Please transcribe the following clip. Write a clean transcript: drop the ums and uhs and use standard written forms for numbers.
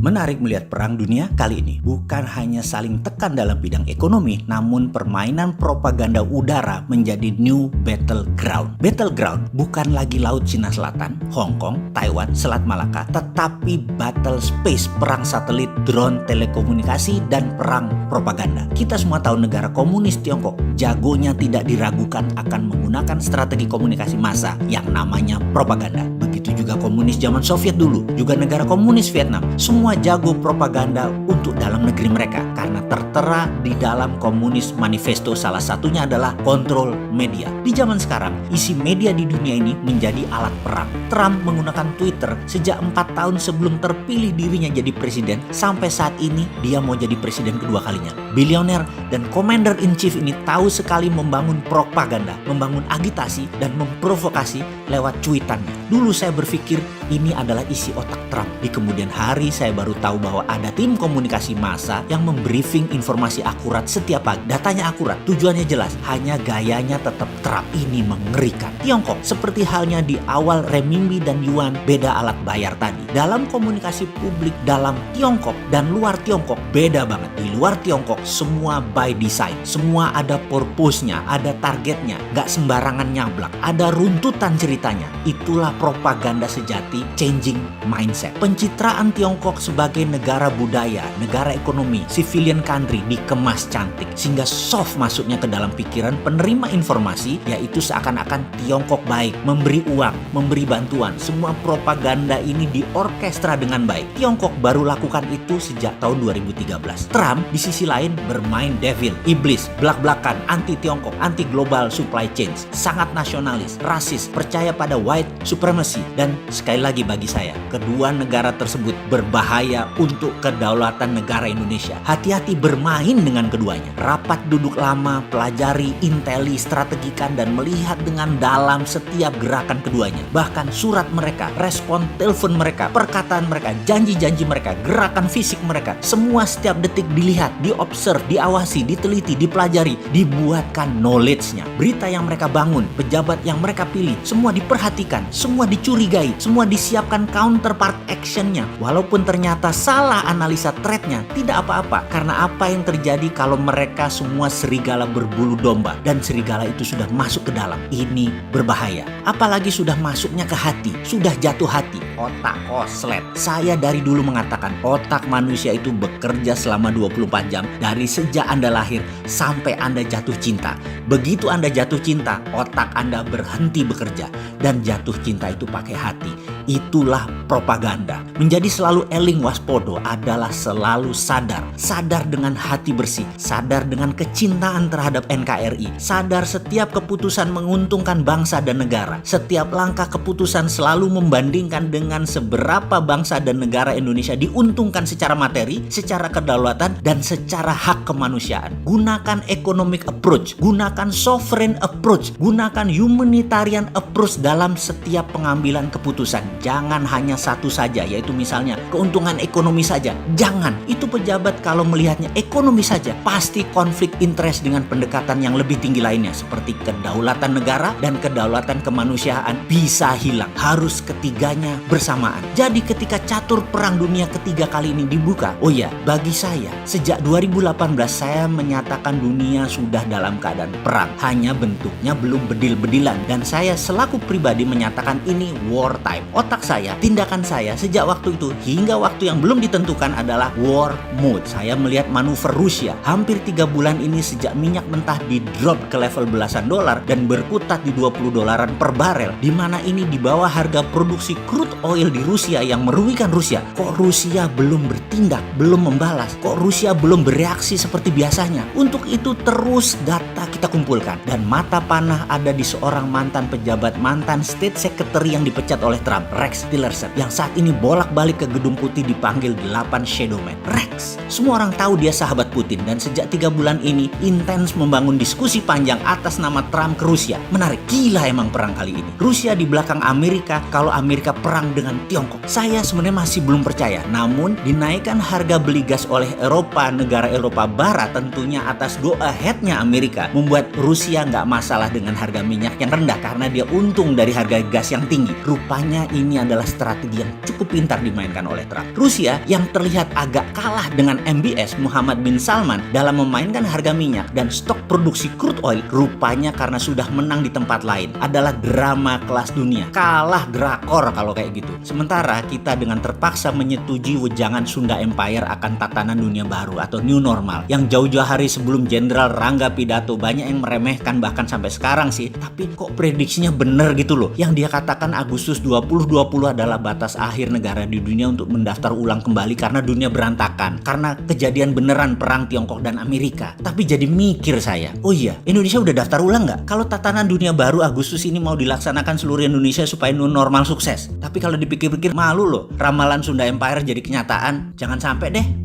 Menarik melihat perang dunia kali ini. Bukan hanya saling tekan dalam bidang ekonomi, namun permainan propaganda udara menjadi new battleground. Battleground bukan lagi Laut Cina Selatan, Hong Kong, Taiwan, Selat Malaka, tetapi battle space, perang satelit, drone, telekomunikasi, dan perang propaganda. Kita semua tahu negara komunis Tiongkok jagonya tidak diragukan akan menggunakan strategi komunikasi massa yang namanya propaganda. Begitu juga komunis zaman Soviet dulu, juga negara komunis Vietnam, semua jago propaganda untuk dalam negeri mereka karena tertera di dalam komunis manifesto, salah satunya adalah kontrol media. Di zaman sekarang, isi media di dunia ini menjadi alat perang. Trump menggunakan Twitter sejak 4 tahun sebelum terpilih dirinya jadi presiden, sampai saat ini dia mau jadi presiden kedua kalinya. Bilioner dan commander in chief ini tahu sekali membangun propaganda, membangun agitasi dan memprovokasi lewat cuitannya. Dulu saya berpikir ini adalah isi otak Trump. Di kemudian hari saya baru tahu bahwa ada tim komunikasi massa yang membriefing informasi akurat setiap pagi. Datanya akurat, tujuannya jelas, hanya gayanya tetap Trump. Ini mengerikan. Tiongkok seperti halnya di awal renminbi dan yuan, beda alat bayar tadi. Dalam komunikasi publik dalam Tiongkok dan luar Tiongkok beda banget. Di luar Tiongkok semua by design, semua ada purpose-nya, ada targetnya, gak sembarangan nyablak, ada runtutan ceritanya. Itulah propaganda sejati, changing mindset. Pencitraan Tiongkok sebagai negara budaya, negara ekonomi, civilian country dikemas cantik sehingga soft masuknya ke dalam pikiran penerima informasi, yaitu seakan-akan Tiongkok baik, memberi uang, memberi bantuan. Semua propaganda ini diorkestra dengan baik. Tiongkok baru lakukan itu sejak tahun 2013. Trump di sisi lain bermain devil, iblis, belak-belakan, anti Tiongkok, anti global supply chains, sangat nasionalis, rasis, percaya pada white supremacy, dan sekali lagi bagi saya, kedua negara tersebut berbahaya untuk kedaulatan negara Indonesia. Hati-hati bermain dengan keduanya. Rapat duduk lama, pelajari, inteli, strategikan, dan melihat dengan dalam setiap gerakan keduanya. Bahkan surat mereka, respon telepon mereka, perkataan mereka, janji-janji mereka, gerakan fisik mereka, semua setiap detik dilihat, diobserv, diawasi, diteliti, dipelajari, dibuatkan knowledge-nya. Berita yang mereka bangun, pejabat yang mereka pilih, semua diperhatikan, semua dicurigai, semua disiapkan counterpart action-nya. Walaupun ternyata salah analisa threat-nya, tidak apa-apa. Karena apa yang terjadi kalau mereka semua serigala berbulu domba dan serigala itu sudah masuk ke dalam? Ini berbahaya. Apalagi sudah masuknya ke hati, sudah jatuh hati, otak koslet. Saya dari dulu mengatakan otak manusia itu bekerja selama 24 jam dari sejak Anda lahir sampai Anda jatuh cinta. Begitu Anda jatuh cinta, otak Anda berhenti bekerja dan jatuh cinta itu pakai hati. Itulah propaganda. Menjadi selalu eling waspodo adalah selalu sadar. Sadar dengan hati bersih, sadar dengan kecintaan terhadap NKRI, sadar setiap keputusan menguntungkan bangsa dan negara. Setiap langkah keputusan selalu membandingkan dengan seberapa bangsa dan negara Indonesia diuntungkan secara materi, secara kedaulatan, dan secara hak kemanusiaan. Gunakan economic approach, gunakan sovereign approach, gunakan humanitarian approach dalam setiap pengambilan keputusan. Jangan hanya satu saja, yaitu misalnya keuntungan ekonomi saja. Jangan. Itu pejabat kalau melihatnya ekonomi saja, pasti konflik interest dengan pendekatan yang lebih tinggi lainnya, seperti kedaulatan negara dan kedaulatan kemanusiaan bisa hilang. Harus ketiganya bersamaan. Jadi ketika catur perang dunia ketiga kali ini dibuka, oh ya, bagi saya, sejak 2018 saya menyatakan dunia sudah dalam keadaan perang. Hanya bentuknya belum bedil-bedilan. Dan saya selaku pribadi menyatakan ini war time. Otak saya, tindakan saya sejak waktu itu hingga waktu yang belum ditentukan adalah war mode. Saya melihat manuver Rusia hampir 3 bulan ini sejak minyak mentah di drop ke level belasan dolar dan berkutat di 20 dolaran per barel, di mana ini di bawah harga produksi crude oil di Rusia yang merugikan Rusia. Kok Rusia belum bertindak, belum membalas? Kok Rusia belum bereaksi seperti biasanya? Untuk itu terus data kita kumpulkan, dan mata panah ada di seorang mantan pejabat, mantan state secretary yang dipecat oleh Trump, Rex Tillerson, yang saat ini bolak-balik ke Gedung Putih dipanggil 8 Shadow Man. Rex, semua orang tahu dia sahabat Putin, dan sejak 3 bulan ini intens membangun diskusi panjang atas nama Trump ke Rusia. Menarik, gila emang perang kali ini. Rusia di belakang Amerika kalau Amerika perang dengan Tiongkok. Saya sebenarnya masih belum percaya, namun dinaikkan harga beli gas oleh Eropa, negara Eropa Barat tentunya atas go ahead-nya Amerika, membuat Rusia nggak masalah dengan harga minyak yang rendah karena dia untung dari harga gas yang tinggi. Rupanya ini adalah strategi strategi yang cukup pintar dimainkan oleh Trump. Rusia yang terlihat agak kalah dengan MBS Muhammad bin Salman dalam memainkan harga minyak dan stok produksi crude oil, rupanya karena sudah menang di tempat lain adalah drama kelas dunia. Kalah drakor kalau kayak gitu. Sementara kita dengan terpaksa menyetujui wejangan Sunda Empire akan tatanan dunia baru atau new normal yang jauh-jauh hari sebelum Jenderal Rangga pidato banyak yang meremehkan bahkan sampai sekarang sih, tapi kok prediksinya bener gitu loh. Yang dia katakan Agustus 2020 adalah batas akhir negara di dunia untuk mendaftar ulang kembali karena dunia berantakan, karena kejadian beneran perang Tiongkok dan Amerika. Tapi jadi mikir saya, oh iya, Indonesia udah daftar ulang nggak? Kalau tatanan dunia baru Agustus ini mau dilaksanakan seluruh Indonesia supaya new normal sukses. Tapi kalau dipikir-pikir malu loh, ramalan Sunda Empire jadi kenyataan. Jangan sampai deh.